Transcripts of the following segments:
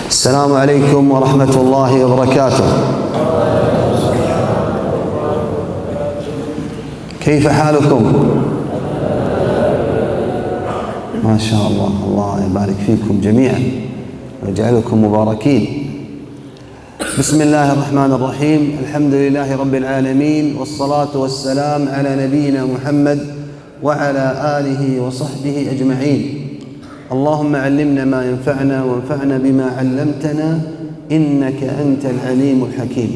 السلام عليكم ورحمة الله وبركاته. كيف حالكم؟ ما شاء الله، الله يبارك فيكم جميعا ويجعلكم مباركين. بسم الله الرحمن الرحيم. الحمد لله رب العالمين، والصلاة والسلام على نبينا محمد وعلى آله وصحبه أجمعين. اللهم علمنا ما ينفعنا وانفعنا بما علمتنا إنك أنت العليم الحكيم.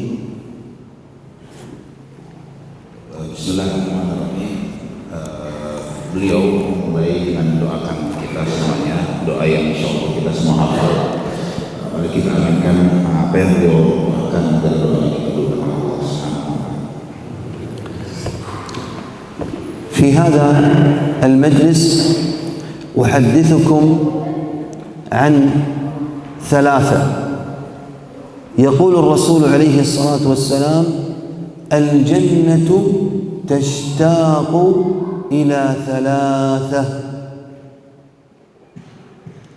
Bismillahirrahmanirrahim. Beliau memulai dengan mendoakan kita semuanya, doa yang insya Allah kita semua hafal. Mari kita aminkan apa yang beliau doakan dari doa kita dulu dengan Allah Subhanahu wa Ta'ala. في هذا المجلس أحدثكم عن ثلاثة. يقول الرسول عليه الصلاة والسلام: الجنة تشتاق إلى ثلاثة.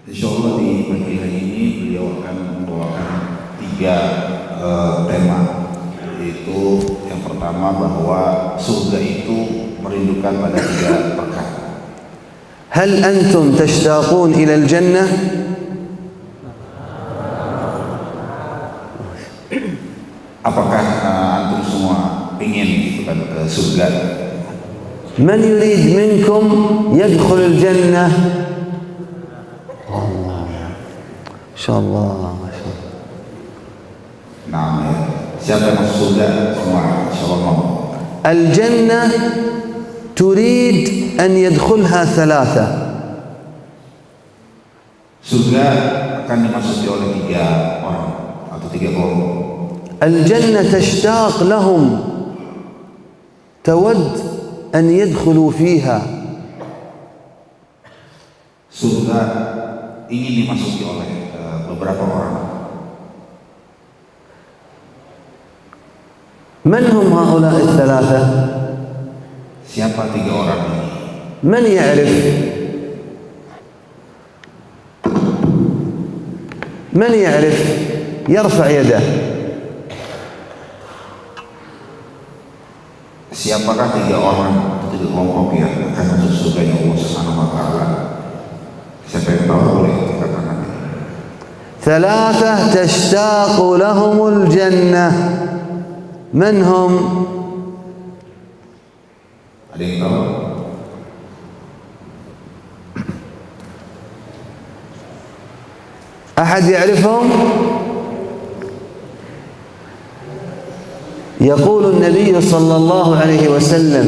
Insyaallah di pagi hari ini beliau akan membawakan tiga tema, yaitu yang pertama bahwa surga itu merindukan pada tiga perkara. هل أنتم تشتاقون إلى الجنة؟ Apakah antum semua ingin ke surga? من يريد منكم يدخل الجنة؟ الله، ما شاء الله، ما شاء الله. Nah, siapa yang masuk surga semua insyaallah mau. الجنة تريد أن يدخلها ثلاثة. Surga akan dimasuki oleh tiga orang atau tiga kelompok. الجنة تشتاق لهم، تود أن يدخلوا فيها. Surga ingin dimasuki oleh beberapa orang. من هم هؤلاء الثلاثة؟ Siapa tiga orang ini? من يعرف؟ من يعرف؟ يرفع يده. Siapakah tiga orang atau tiga kelompok yang akan masuk surga Allah Subhanahu wa Ta'ala? Siapa yang tahu boleh katakan. ثلاثة تشتاق لهم الجنة. من هم؟ Ada yang tahu? أحد يعرفهم؟ يقول النبي صلى الله عليه وسلم: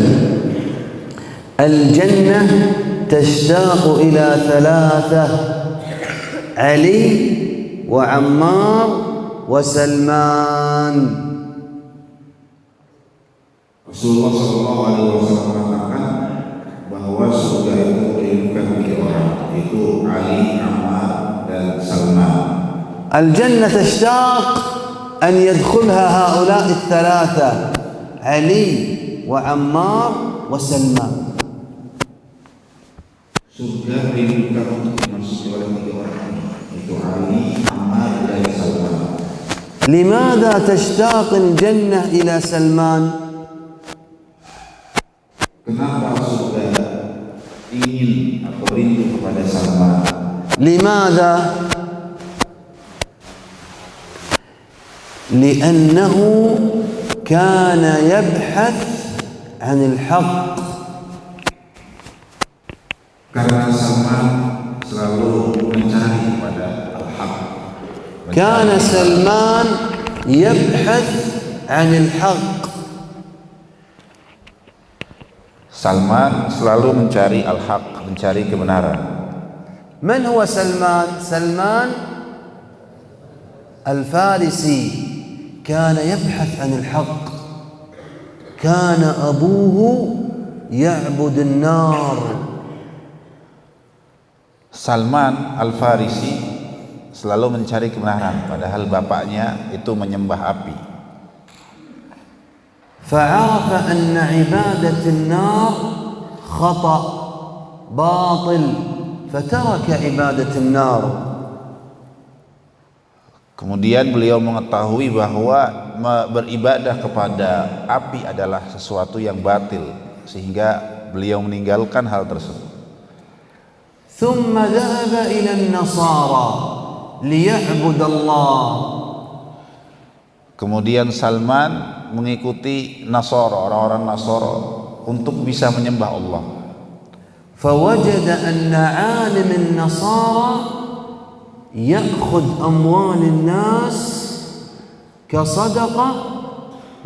الجنة تشتاق إلى ثلاثة: علي وعمار وسلمان. Rasulullah Shallallahu Alaihi Wasallam mengatakan bahwa surga itu merindukan tiga orang, yaitu Ali, Ammar, dan Salman. الجنة تشتاق أن يدخلها هؤلاء الثلاثة: علي وعمار وسلمان. Surga merindukan untuk dimasuki oleh tiga orang, yaitu Ali, Ammar, dan Salman. لماذا تشتاق الجنة إلى سلمان؟ Kenapa surga ingin atau rindu kepada Salman? لماذا؟ لأنه كان يبحث عن الحق. Karena Salman selalu mencari pada al-haq. كان سلمان يبحث عن الحق. Salman selalu mencari al-haq, mencari kebenaran. من هو سلمان؟ سلمان الفارسي كان يبحث عن الحق. كان أبوه يعبد النار. Salman Al-Farisi selalu mencari kebenaran, padahal bapaknya itu menyembah api. فعرف أن عبادة النار خطأ باطل فترك عبادة النار. Kemudian beliau mengetahui bahwa beribadah kepada api adalah sesuatu yang batil, sehingga beliau meninggalkan hal tersebut. ثم ذهب إلى النصارى ليعبد الله. Kemudian Salman mengikuti Nasara, orang-orang Nasara, untuk bisa menyembah Allah. فوجد أن عالم النصارى يأخذ أموال الناس كصدقة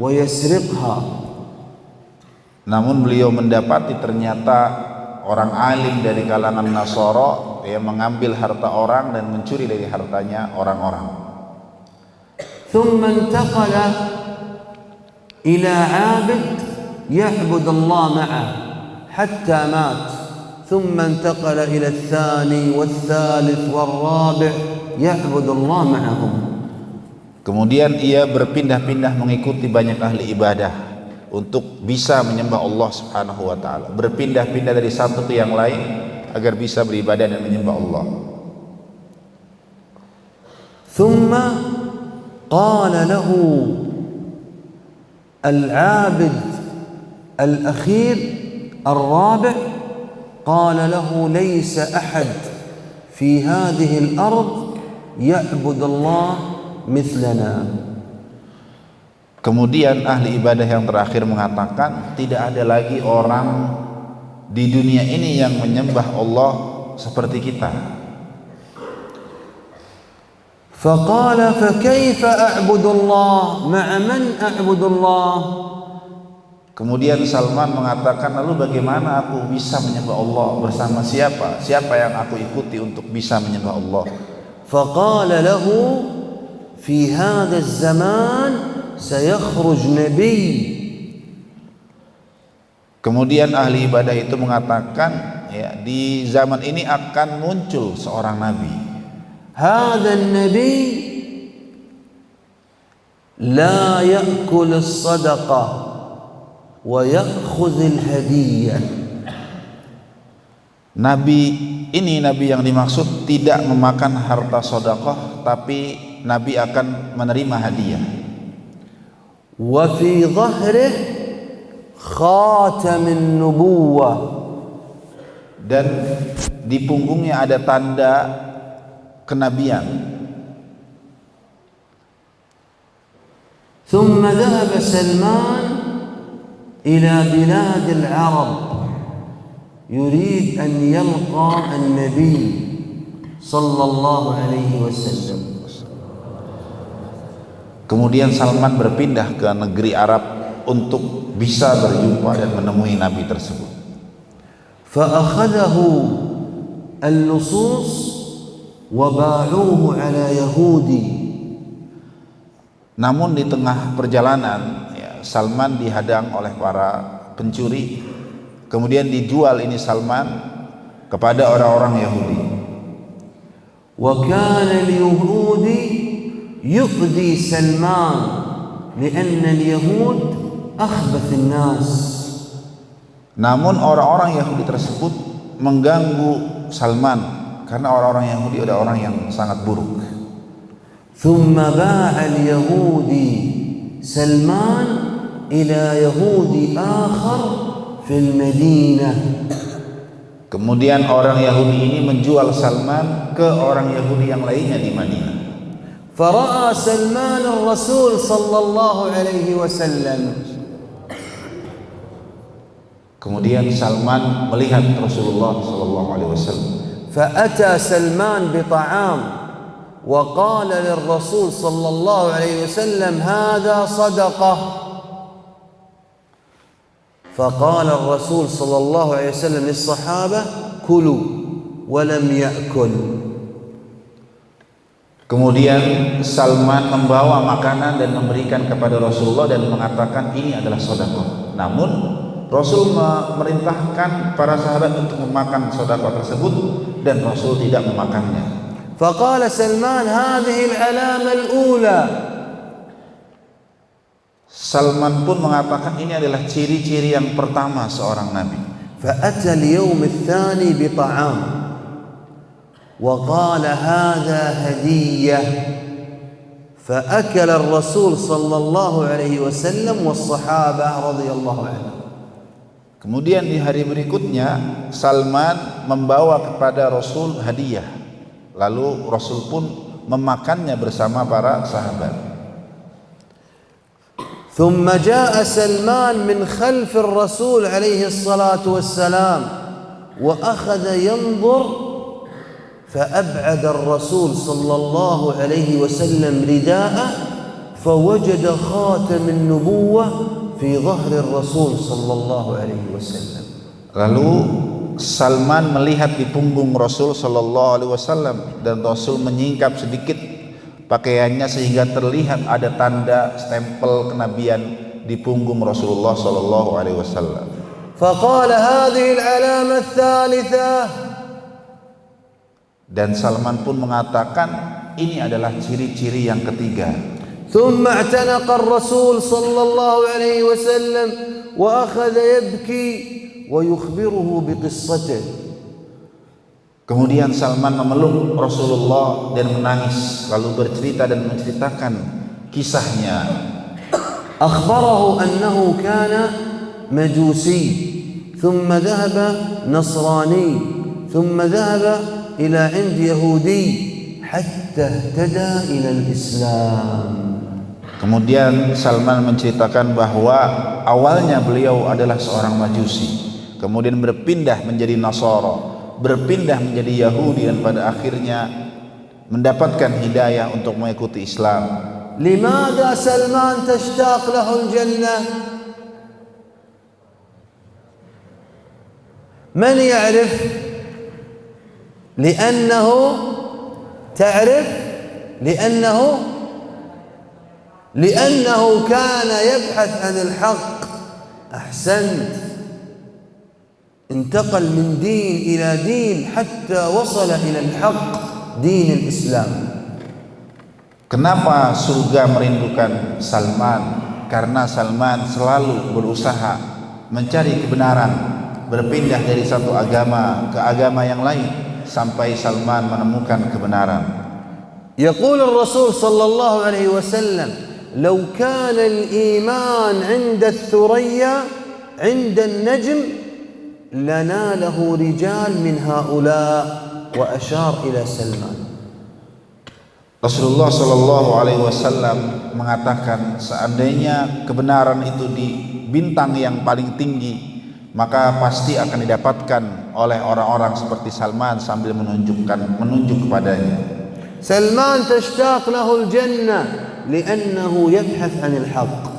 ويسرقها. Namun beliau mendapati ternyata orang alim dari kalangan Nasara yang mengambil harta orang dan mencuri dari hartanya orang-orang. ثم انتقل إلى عابد يعبد الله معه حتى مات. ثم انتقل إلى الثاني والثالث والرابع يعبد الله معهم. Kemudian ia berpindah-pindah mengikuti banyak ahli ibadah untuk bisa menyembah Allah Subhanahu wa taala. Berpindah-pindah dari satu ke yang lain agar bisa beribadah dan menyembah Allah. ثم قال له العابد الأخير الرابع قال له ليس أحد في هذه الأرض يعبد الله مثلنا. Kemudian ahli ibadah yang terakhir mengatakan, tidak ada lagi orang di dunia ini yang menyembah Allah seperti kita. فقال فكيف أعبد الله مع من أعبد الله. Kemudian Salman mengatakan, lalu bagaimana aku bisa menyembah Allah bersama siapa? Siapa yang aku ikuti untuk bisa menyembah Allah? فقال له في هذا الزمان سيخرج نبي. Kemudian ahli ibadah itu mengatakan, ya, di zaman ini akan muncul seorang nabi. هذا النبي لا يأكل الصدقة ويأخذ الهدية. Nabi ini, nabi yang dimaksud, tidak memakan harta sedekah, tapi nabi akan menerima hadiah. وفي ظهره خاتم النبوة. Dan di punggungnya ada tanda kenabian. ثم ذهب سلمان إلى بلاد العرب يريد أن يلقى النبي صلى الله عليه وسلم. Kemudian Salman berpindah ke negeri Arab untuk bisa berjumpa dan menemui nabi tersebut. فأخذه اللصوص وباعوه على يهودي. Namun di tengah perjalanan, ya, Salman dihadang oleh para pencuri. Kemudian dijual ini Salman kepada orang-orang Yahudi. وكان اليهودي يؤذي سلمان لأن اليهود أخبث الناس. Namun orang-orang Yahudi tersebut mengganggu Salman karena orang-orang Yahudi adalah orang yang sangat buruk. ثم باع اليهودي سلمان إلى يهودي آخر في المدينة. Kemudian orang Yahudi ini menjual Salman ke orang Yahudi yang lainnya di Madinah. فرأى سلمان الرسول صلى الله عليه وسلم. Kemudian Salman melihat Rasulullah sallallahu alaihi wasallam. فأتى سلمان بطعام وقال للرسول صلى الله عليه وسلم هذا صدقة. فقال الرسول صلى الله عليه وسلم للصحابة كلوا ولم يأكل. Kemudian Salman membawa makanan dan memberikan kepada Rasulullah dan mengatakan ini adalah sedekah. Namun Rasul memerintahkan para sahabat untuk memakan sedekah tersebut dan Rasul tidak memakannya. فقال سلمان هذه العلامة الأولى. Salman pun mengatakan ini adalah ciri-ciri yang pertama seorang nabi. فأتى اليوم الثاني بطعام وقال هذا هدية. فأكل الرسول صلى الله عليه وسلم والصحابة رضي الله عنهم. Kemudian di hari berikutnya Salman membawa kepada Rasul hadiah, lalu Rasul pun memakannya bersama para sahabat. ثم جاء سلمان من خلف الرسول عليه الصلاة والسلام وأخذ ينظر فأبعد الرسول صلى الله عليه وسلم رداءه فوجد خاتم النبوة في ظهر الرسول صلى الله عليه وسلم. Lalu Salman melihat di punggung Rasul sallallahu alaihi wasallam dan Rasul menyingkap sedikit pakaiannya sehingga terlihat ada tanda stempel kenabian di punggung Rasulullah sallallahu alaihi wasallam. فقال هذه العلامة الثالثة. Dan Salman pun mengatakan ini adalah ciri-ciri yang ketiga. ثم اعتنق الرسول صلى الله عليه وسلم وأخذ يبكي ويخبره بقصته. Kemudian Salman memeluk Rasulullah dan menangis, lalu bercerita dan menceritakan kisahnya. أخبره أنه كان مجوسي ثم ذهب نصراني ثم ذهب إلى عند يهودي حتى اهتدى إلى الإسلام. Kemudian Salman menceritakan bahwa awalnya beliau adalah seorang Majusi, kemudian berpindah menjadi Nasara, berpindah menjadi Yahudi, dan pada akhirnya mendapatkan hidayah untuk mengikuti Islam. لماذا سلمان تشتاق له الجنة؟ من يعرف؟ لأنه تعرف لأنه كان يبحث عن الحق. أحسنت. انتقل من دين إلى دين حتى وصل إلى الحق دين الإسلام. Kenapa surga merindukan Salman? Karena Salman selalu berusaha mencari kebenaran, berpindah dari satu agama ke agama yang lain sampai Salman menemukan kebenaran. يقول الرسول صلى الله عليه وسلم لو كان الإيمان عند الثريا عند النجم لناله رجال من هؤلاء وأشار إلى سلمان. Rasulullah Shallallahu Alaihi Wasallam mengatakan seandainya kebenaran itu di bintang yang paling tinggi, maka pasti akan didapatkan oleh orang-orang seperti Salman sambil menunjuk kepadanya. Salman tashtaq lahu al-jannah li'annahu yabhath 'anil haqq.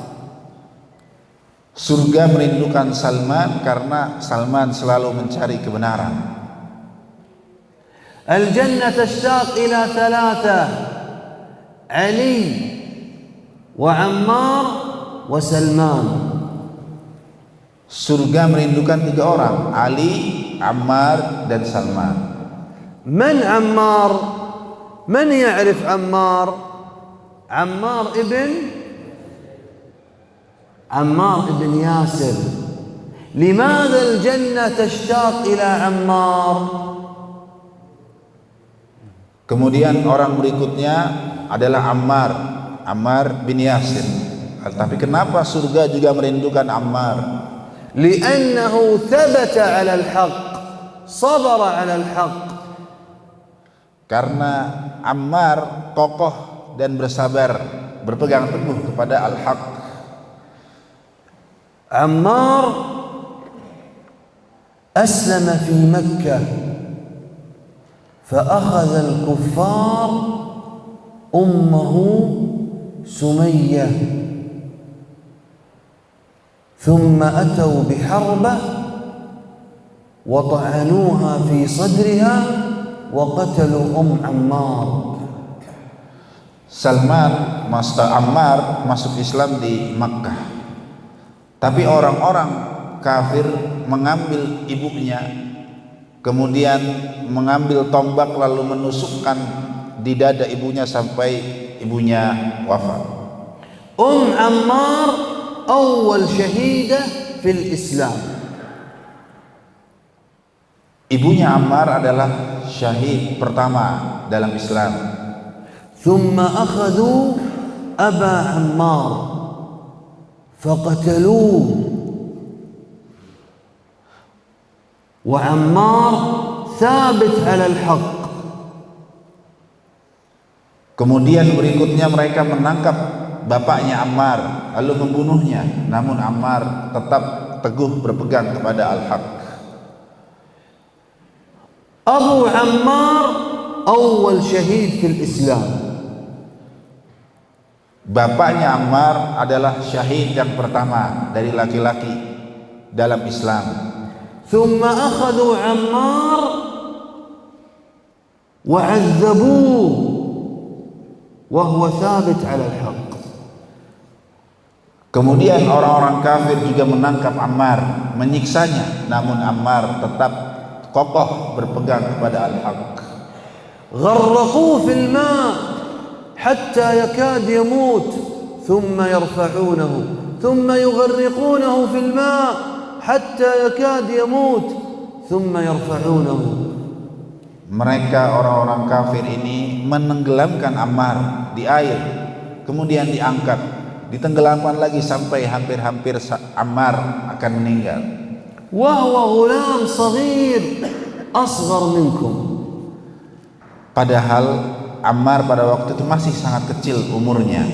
Surga merindukan Salman karena Salman selalu mencari kebenaran. Al-jannah tashtaq ila thalatha, Ali wa Ammar wa Salman. Surga merindukan tiga orang, Ali, Ammar dan Salman. Man Ammar? Man ya'rif Ammar? Ammar ibn Yasir. لماذا الجنة تشتاق إلى عمار؟ Kemudian orang berikutnya adalah Ammar bin Yasir. Tapi kenapa surga juga merindukan Ammar? لأنه ثبت على الحق صبر على الحق. Karena Ammar kokoh dan bersabar, berpegang teguh kepada al-haq. Ammar أسلم في مكة فأخذ الكفار أمه سمية ثم أتوا بحربة وطعنوها في صدرها وقتلوا عمار. Ammar masuk Islam di Makkah, tapi orang-orang kafir mengambil ibunya, kemudian mengambil tombak lalu menusukkan di dada ibunya sampai ibunya wafat. Ammar awal syahidah fil Islam. Ibunya Ammar adalah syahid pertama dalam Islam. ثم أخذوا أبا عمار فقتلوه وعمار ثابت على الحق. Kemudian berikutnya mereka menangkap bapaknya Ammar lalu membunuhnya, namun Ammar tetap teguh berpegang kepada al-haq. Abu Ammar awal syahid fil Islam. Bapaknya Ammar adalah syahid yang pertama dari laki-laki dalam Islam. Thumma akhadhu Ammar wa 'azzabuhu wa huwa thabit 'ala al-haq. Kemudian orang-orang kafir juga menangkap Ammar, menyiksanya, namun Ammar tetap kokoh berpegang kepada al-haq. Gharraquhu fil ma' hatta yakad yamut, thumma yarfa'unahu, thumma yugharriqunahu fil ma' hatta yakad yamut, thumma yarfa'unahu. Mereka orang-orang kafir ini menenggelamkan Ammar di air, kemudian diangkat, ditenggelamkan lagi sampai hampir-hampir Ammar akan meninggal. Wa huwa ghulam saghir asghar minkum. Padahal Ammar pada waktu itu masih sangat kecil umurnya.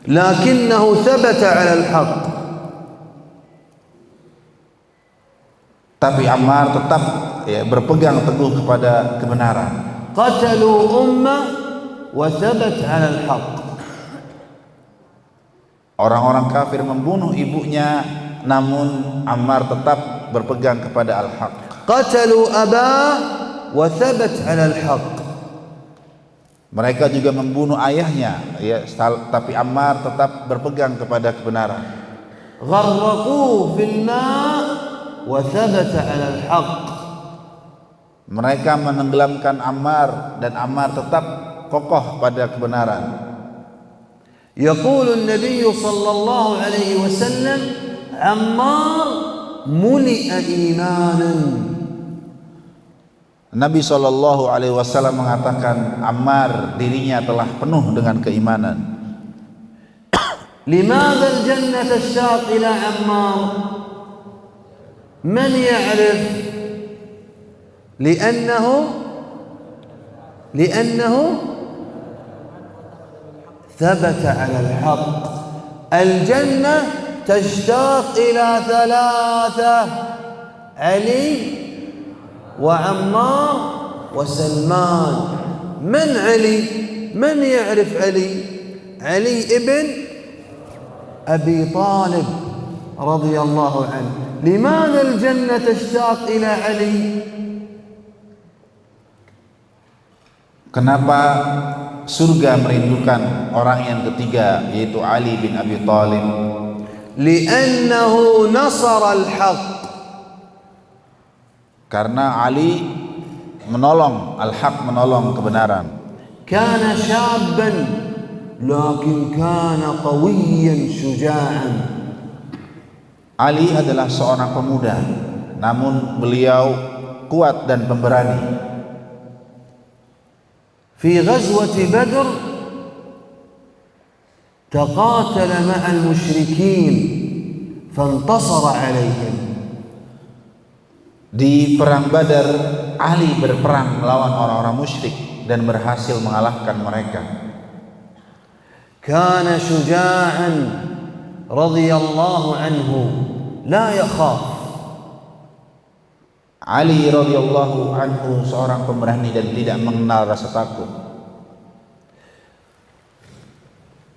Lakinnahu thabata 'ala al-haq. Tapi Ammar tetap berpegang teguh kepada kebenaran. Qatalu ummah wa thabat 'ala al-haq. Orang-orang kafir membunuh ibunya, namun Ammar tetap berpegang kepada al-haq. Qatalu abah wa thabat 'ala al-haq. Mereka juga membunuh ayahnya, tapi Ammar tetap berpegang kepada kebenaran. Gharraquhu fil ma' wa thabata 'ala al-haq. Mereka menenggelamkan Ammar dan Ammar tetap kokoh pada kebenaran. Yaqulu an-nabiy sallallahu alaihi wasallam, Ammar muli'a imanan. Nabi sallallahu alaihi wasallam mengatakan Ammar dirinya telah penuh dengan keimanan. Limadha al-jannah tashtaq ila Ammar? Man ya'rif? لأنه ثبت على الحق. الجنة تشتاق إلى ثلاثة: علي وعمار وسلمان. من علي؟ من يعرف علي؟ علي ابن أبي طالب رضي الله عنه. لماذا الجنة تشتاق إلى علي؟ Kenapa surga merindukan orang yang ketiga, yaitu Ali bin Abi Thalib? Li'annahu nasara al-haq. Karena Ali menolong al-haq, menolong kebenaran. Kana syabban lakin kana qawiyyan syuja'an. Ali adalah seorang pemuda, namun beliau kuat dan pemberani. Fi ghazwati Badr taqatala ma'al musyrikin fantasara 'alaihim. Di perang Badar, Ali berperang melawan orang-orang musyrik dan berhasil mengalahkan mereka. Kana syuja'an radhiyallahu anhu la yakhaf. Ali radhiyallahu anhu seorang pemberani dan tidak mengenal rasa takut.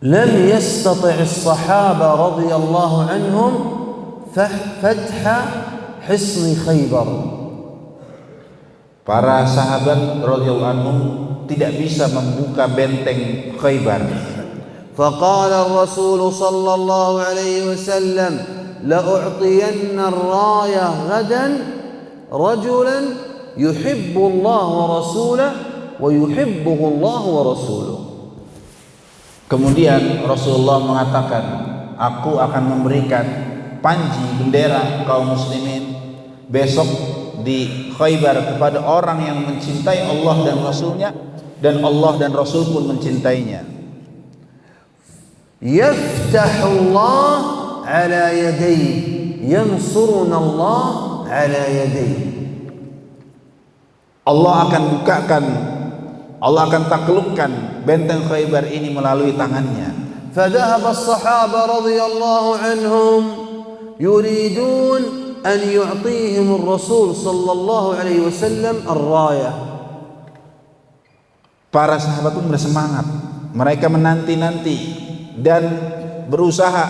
Lam yastati' as-sahaba radhiyallahu anhum fatha hisn Khaybar. Para sahabat radhiyallahu anhum tidak bisa membuka benteng Khaybar. Faqala ar-rasul sallallahu alaihi wasallam la u'tiyanna ar-rayah ghadan rajulan yuhibbu Allah wa rasulahu wa yuhibbuhu Allah wa rasuluhu. Kemudian Rasulullah mengatakan, aku akan memberikan panji bendera kaum muslimin besok di Khaybar kepada orang yang mencintai Allah dan Rasulnya, dan Allah dan Rasul pun mencintainya. يفتح الله على يديه ينصرنا الله على يديه. Allah akan bukakan, Allah akan taklukkan benteng Khaybar ini melalui tangannya. فذهب الصحابة رضي الله عنهم يريدون أن يعطيهم الرسول صلى الله عليه وسلم الراية. Para sahabat pun bersemangat, mereka menanti-nanti dan berusaha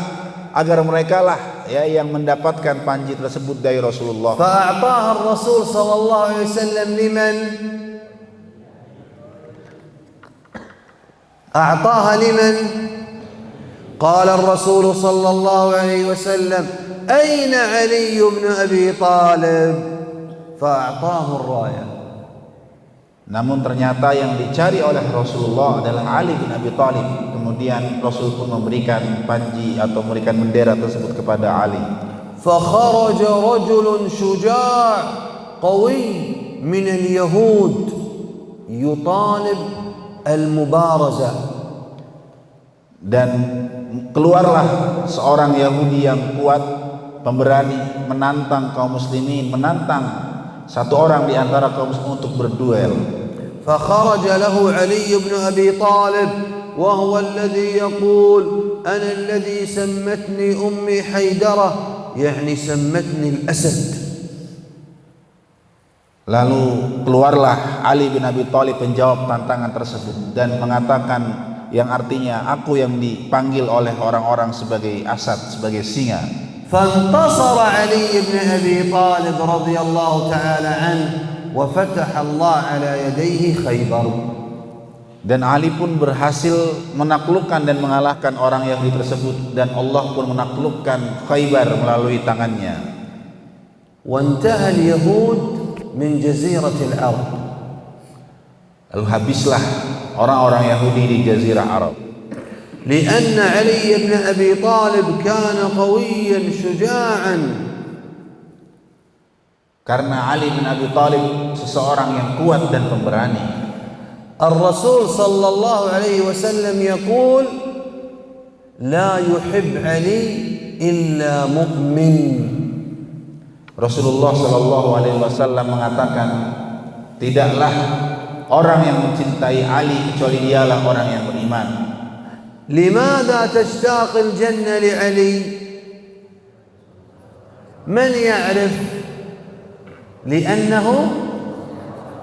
agar mereka lah yang mendapatkan panji tersebut dari Rasulullah. فأعطاها الرسول صلى الله عليه وسلم لمن؟ أعطاها لمن؟ قال الرسول صلى الله عليه وسلم أين علي بن أبي طالب؟ فأعطاه الراية. Namun ternyata yang dicari oleh Rasulullah adalah Ali bin Abi Thalib. Kemudian Rasul pun memberikan panji atau memberikan bendera tersebut kepada Ali. فخرج رجل شجاع قوي من اليهود يطالب المبارزة. Dan keluarlah seorang Yahudi yang kuat, pemberani, menantang kaum muslimin, menantang satu orang di antara kaum muslimin untuk berduel. فخرج له علي بن أبي طالب وهو الذي يقول أنا الذي سمتني أمي حيدرة يعني سمتني الأسد. Lalu keluarlah Ali bin Abi Thalib menjawab tantangan tersebut dan mengatakan yang artinya aku yang dipanggil oleh orang-orang sebagai asad, sebagai singa. فانتصر علي بن أبي طالب رضي الله تعالى عنه وفتح الله على يديه خيبر. Dan Ali pun berhasil menaklukkan dan mengalahkan orang Yahudi tersebut, dan Allah pun menaklukkan Khaybar melalui tangannya. وانتهى اليهود من جزيرة العرب. Lalu habislah orang-orang Yahudi di Jazirah Arab. لأن علي بن أبي طالب كان قويا شجاعا. Karena Ali bin Abi Thalib seseorang yang kuat dan pemberani. الرسول صلى الله عليه وسلم يقول لا يحب علي إلا مؤمن. Rasulullah Shallallahu Alaihi Wasallam mengatakan, tidaklah orang yang mencintai Ali kecuali dialah orang yang beriman. لماذا تشتاق الجنة لعلي؟ من يعرف؟ لأنه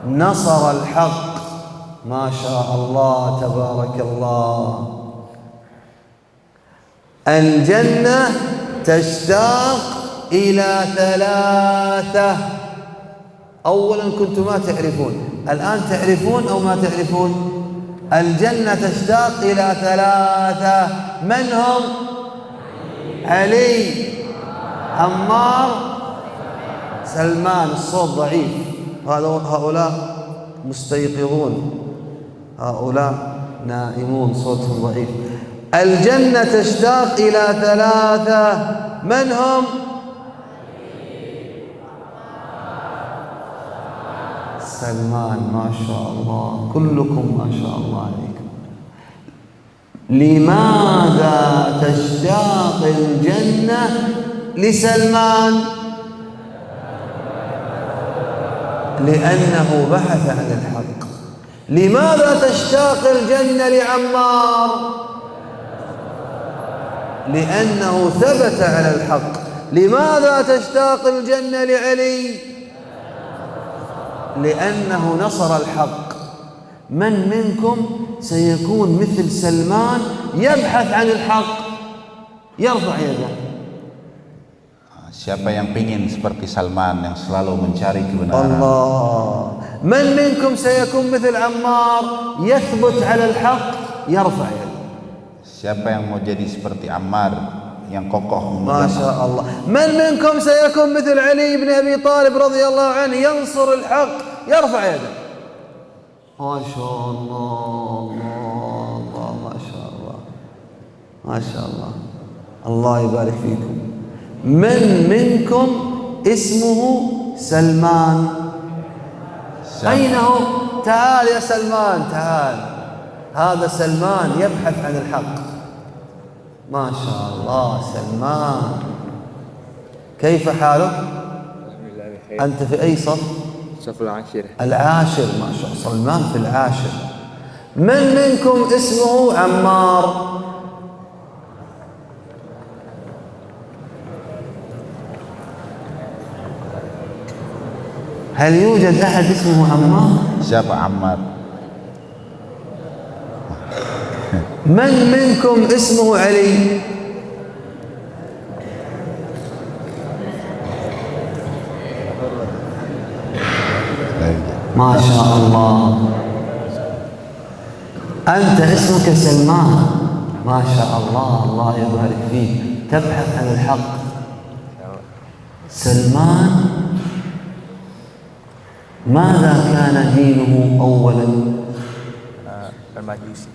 نصر الحق. ما شاء الله تبارك الله. الجنة تشتاق إلى ثلاثة. أولا كنتم ما تعرفون، الآن تعرفون أو ما تعرفون؟ الجنة تشتاق إلى ثلاثة. من هم؟ علي، عمار، سلمان. الصوت ضعيف، هؤلاء مستيقظون، هؤلاء نائمون، صوتهم ضعيف. الجنة تشتاق إلى ثلاثة. من هم؟ سلمان. ما شاء الله، كلكم ما شاء الله عليكم. لماذا تشتاق الجنة لسلمان؟ لأنه بحث عن الحق. لماذا تشتاق الجنة لعمار؟ لأنه ثبت على الحق. لماذا تشتاق الجنة لعلي؟ لأنه نصر الحق. من منكم سيكون مثل سلمان يبحث عن الحق؟ يرفع يده. Siapa yang ingin seperti Salman yang selalu mencari kebenaran? الله. من منكم سيكون مثل عمار يثبت على الحق؟ يرفع يده. Siapa yang mau jadi seperti Ammar yang kokoh ما شاء الله. من منكم سيكون مثل علي بن أبي طالب رضي الله عنه ينصر الحق؟ يرفع يده. ما شاء الله، الله، ما شاء الله، ما شاء الله. الله يبارك فيكم. من منكم اسمه سلمان؟ أين هو؟ تعال يا سلمان، تعال. هذا سلمان يبحث عن الحق. ما شاء الله سلمان، كيف حالك؟ أنت في أي صف؟ الصف العاشر. العاشر، ما شاء الله سلمان في العاشر. من منكم اسمه عمار؟ هل يوجد أحد اسمه عمار؟ Siapa Ammar? من منكم اسمه علي؟ ما شاء الله. أنت اسمك سلمان، ما شاء الله، الله يبارك فيك، تبحث عن الحق. سلمان ماذا كان دينه أولا؟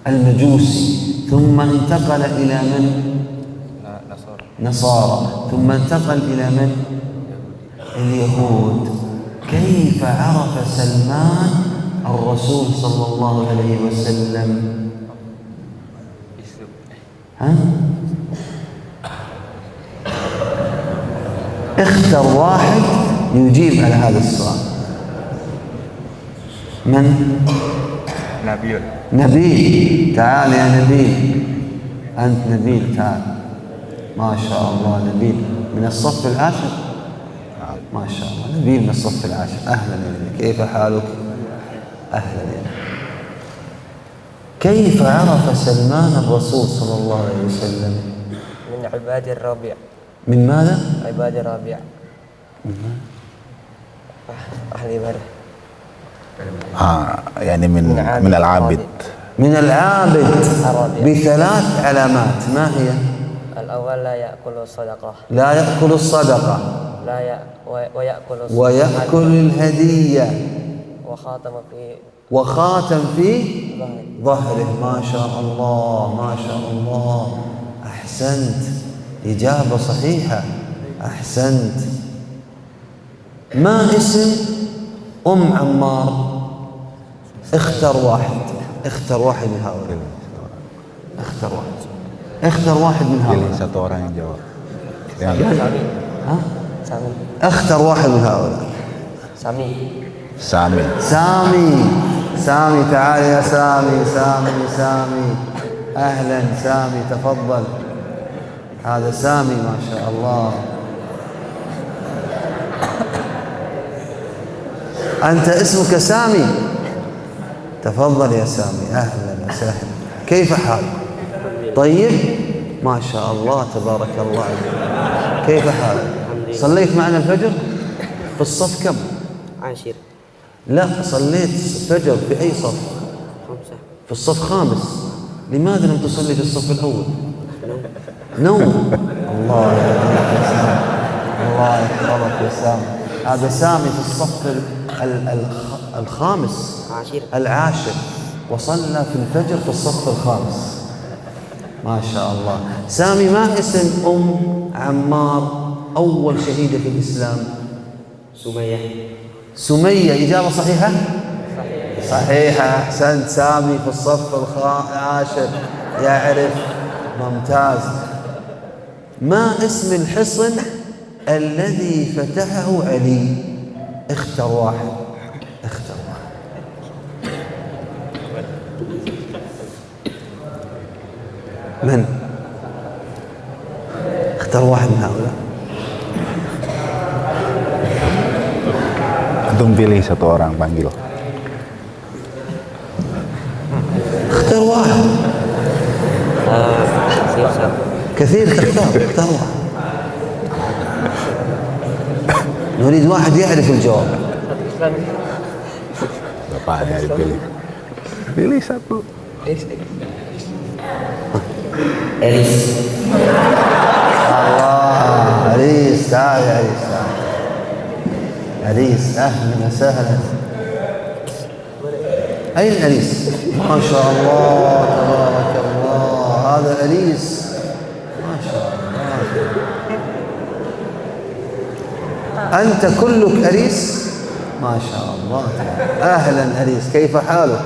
المجوسي، ثم انتقل إلى من؟ نصارى، ثم انتقل إلى من؟ اليهود. كيف عرف سلمان الرسول صلى الله عليه وسلم؟ ها؟ اختر واحد يجيب على هذا السؤال. من؟ نبيل. تعال يا نبيل، أنت نبيل، تعال. ما شاء الله نبيل من الصف العاشر، ما شاء الله نبيل من الصف العاشر. أهلا يا نبيل، كيف حالك؟ أهلا يا نبيل. كيف عرف سلمان الرسول صلى الله عليه وسلم؟ من عباد الربيع. من ماذا؟ عباد الربيع. أهل بره. يعني من العابد. من العابد بثلاث علامات، ما هي؟ الأول لا يأكل الصدقة. لا يأكل الصدقة. ويأكل الهدية. وخاتم في ظهره. ما شاء الله، ما شاء الله، أحسنت، إجابة صحيحة، أحسنت. ما اسم أم عمار؟ اختر واحد، اختر واحد من هؤلاء، اختر واحد، اختر واحد من هؤلاء. Satu orang yang jawab. ها؟ اختر واحد من هؤلاء. Sami. سامي، تعال يا سامي. سامي، أهلا سامي، تفضل. هذا سامي ما شاء الله. أنت اسمك سامي، تفضل يا سامي، أهلا وسهلا، كيف حالك؟ طيب، ما شاء الله تبارك الله عليك. كيف حالك؟ صليت معنا الفجر؟ في الصف كم؟ عاشر. لا، صليت فجر في أي صف؟ خمسة. في الصف خامس. لماذا لم تصلي في الصف الأول؟ نوم. الله يحفظك يا سامي، الله يحفظك يا سامي. هذا سامي في الصف الخامس، العاشر، وصلى في الفجر في الصف الخامس. ما شاء الله. سامي، ما اسم أم عمار أول شهيدة في الإسلام؟ سمية، إجابة صحيحة؟ صحيحة، أحسنت. سامي في الصف العاشر، يعرف، ممتاز. ما اسم الحصن الذي فتحه علي؟ اختر واحد، اختر واحد. من؟ اختر واحد من هؤلاء. Antum pilih satu orang, panggil. اختر واحد. كثير تختار، اختار واحد. نريد واحد يعرف الجواب. Bapaknya dipilih. Pilih satu. الله، عريس، تعال يا عريس، تعال. عريس، أهلا وسهلا. أين العريس؟ ما شاء الله تبارك الله، هذا عريس ما شاء الله. أنت كلك عريس؟ ما شاء الله. أهلا عريس، كيف حالك؟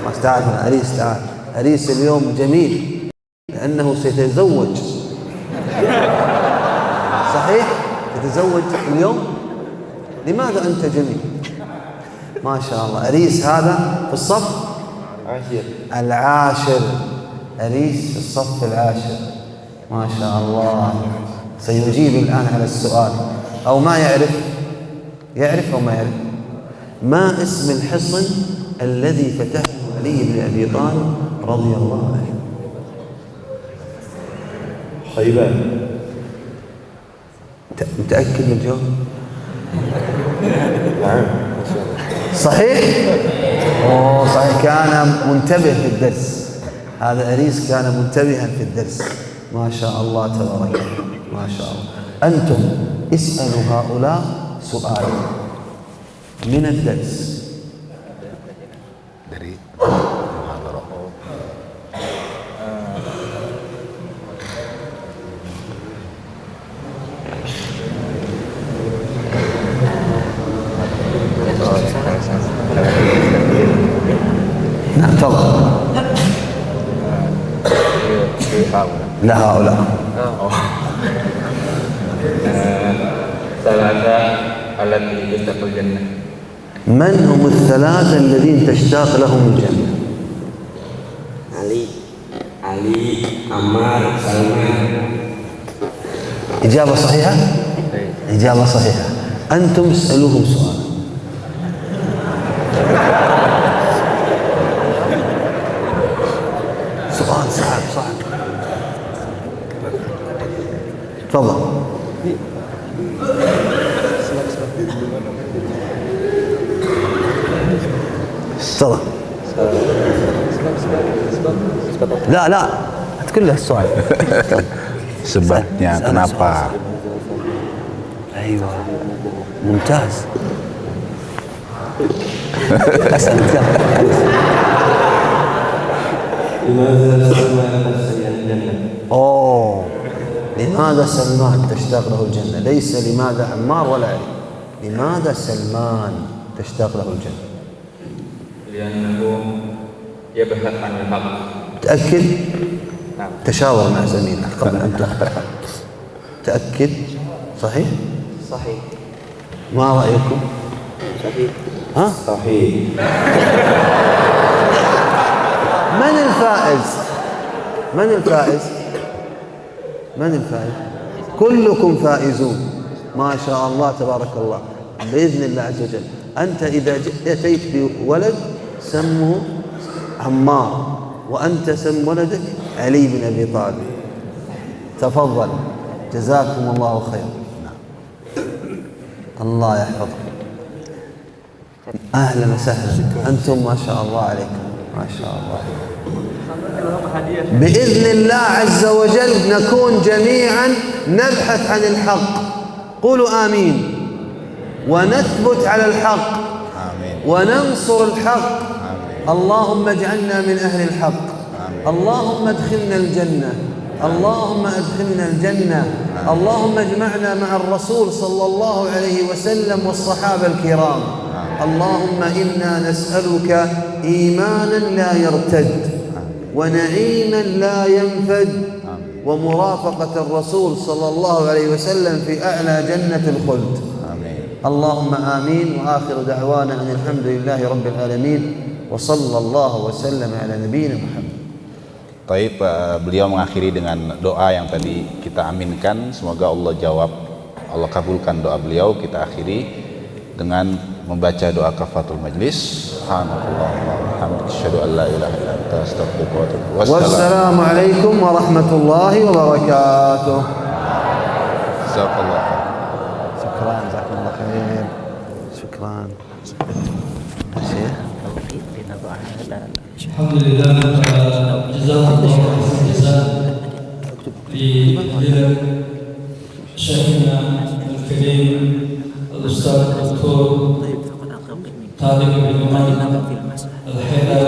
ما تعال عريس، تعال. عريس اليوم جميل، لأنه سيتزوج. صحيح؟ يتزوج اليوم. لماذا أنت جميل؟ ما شاء الله. أريس هذا في الصف العاشر. أريس في الصف العاشر، ما شاء الله. سيجيب الآن على السؤال، أو ما يعرف. يعرف أو ما يعرف؟ ما اسم الحصن الذي فتحه علي بن أبي طالب رضي الله عنه؟ خيبان. متأكد من الجواب؟ نعم. صحيح؟ أوه صحيح، كان منتبه في الدرس. هذا أريس كان منتبها في الدرس، ما شاء الله تبارك الله، ما شاء الله. أنتم اسألوا هؤلاء سؤال من الدرس. dari نعم تفضل. لا هؤلاء. ثلاثة التي تشتاق الجنة. من هم الثلاثة الذين تشتاق لهم الجنة؟ علي عمار سلمان. إجابة صحيحة؟ إجابة صحيحة. أنتم اسألوهم سؤال. سؤال صعب. تفضل. تفضل. لا تقول له السؤال. sebabnya kenapa. أيوة ممتاز. أسألك. لماذا سلمان تشتاق الجنة؟ أوه، لماذا سلمان تشتاق له الجنة؟ ليس لماذا عمار ولا علي. لماذا سلمان تشتاق له الجنة؟ لأنه يبحث عن الحق. تأكد؟ نعم. تشاور مع زميلك قبل أن تختار. تأكد؟ صحيح؟ صحيح. ما رأيكم؟ صحيح. ها؟ صحيح. من الفائز؟ من الفائز؟ من الفائز؟ كلكم فائزون، ما شاء الله تبارك الله، بإذن الله عز وجل. أنت إذا أتيت بولد سمه عمار، وأنت سم ولدك علي بن أبي طالب. تفضل، جزاكم الله خير. الله يحفظكم. أهلا وسهلا. أنتم ما شاء الله عليكم، ما شاء الله. بإذن الله عز وجل نكون جميعا نبحث عن الحق. قولوا آمين. ونثبت على الحق. Amin. وننصر الحق. Amin. اللهم اجعلنا من أهل الحق. Amin. اللهم ادخلنا الجنة. اللهم ادخلنا الجنة. اللهم اجمعنا مع الرسول صلى الله عليه وسلم والصحابة الكرام. اللهم إنا نسألك إيمانا لا يرتد، ونعيما لا ينفد، ومرافقة الرسول صلى الله عليه وسلم في أعلى جنة الخلد. اللهم آمين. وآخر دعوانا أن الحمد لله رب العالمين، وصلى الله وسلم على نبينا محمد. Taib, beliau mengakhiri dengan doa yang tadi kita aminkan. Semoga Allah jawab, Allah kabulkan doa beliau. Kita akhiri dengan membaca doa kafatul majlis. Subhanallahumma wa bihamdika asyhadu an la ilaha illa anta astaghfiruka wa atubu ilaik. Wassalamu alaikum warahmatullahi wabarakatuh. Jazakallah. شكرا، جزاكم الله خير. شكرا. شيخ الحمد لله جزاكم الله خير الجزاء لفضيلة شيخنا الكريم الأستاذ الدكتور طارق بن محمد الحيدر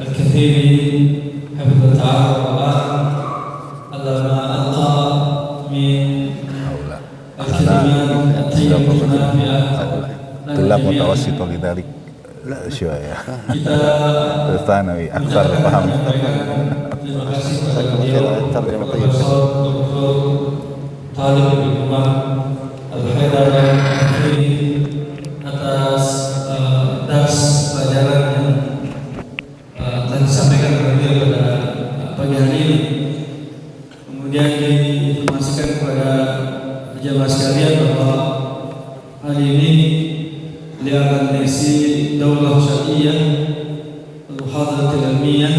الكثير حفظه تعالى ورعاه على ما ألقى من الكلمات الطيبة النافعة. طلاب متوسط لذلك شوية ثانوي أكثر فهم. Terima kasih kepada ترجمة طيب. Profesor Dr. Talib bin Umar Al-Haidar atas dars pelajaran yang telah disampaikan kepada beliau pada pagi hari ini. Kemudian diinformasikan kepada jemaah sekalian bahwa hari ini beliau akan mengisi Daulah Syariah Al-Muhadaratul Ilmiyah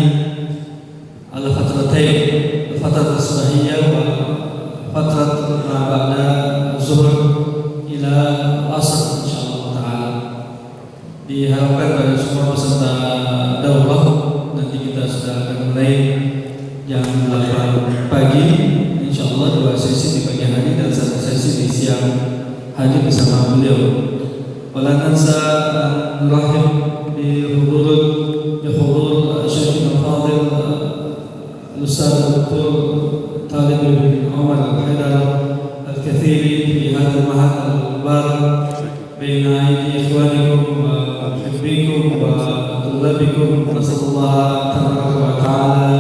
ala fatratain, fatrat as-subahiyah wa fatrat ma ba'da zuhur ila asr insyaallah taala. Diharapkan pada semua peserta daurah nanti kita sudah akan mulai jam 8 pagi insyaallah, 2 sesi di pagi hari dan 1 sesi di siang hari bersama beliau. Wala nansa nurahib bi hudurul Syekh Al-Fadil Ustaz Dr. Talib bin Umar Al-Haidar Al-Kathiri fi hadha al-mahad al-mubarak baina aidi ikhwanikum wa muhibbikum wa tullabikum. Nasallallahu tabaraka wa ta'ala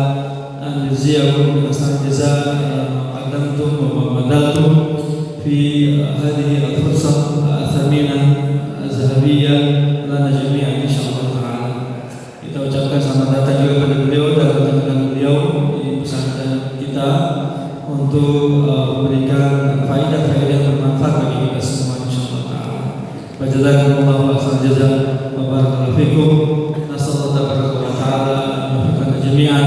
an yajziyakum bi ahsani jazaa ma qaddamtum wa ma badaltum fi hadhihi al-fursah al-thaminah az-zahabiyyah lana jami'an insyaallah ta'ala. Kita ucapkan selamat datang juga kepada beliau dan kedatangan beliau di pesantren kita untuk memberikan faedah-faedah yang bermanfaat bagi kita semua insyaallah taala. Wa jazakumullahu khairan jazaa wa barakallahu fikum. Nasallahu tabaraka wa taala an yuwaffiqana jami'an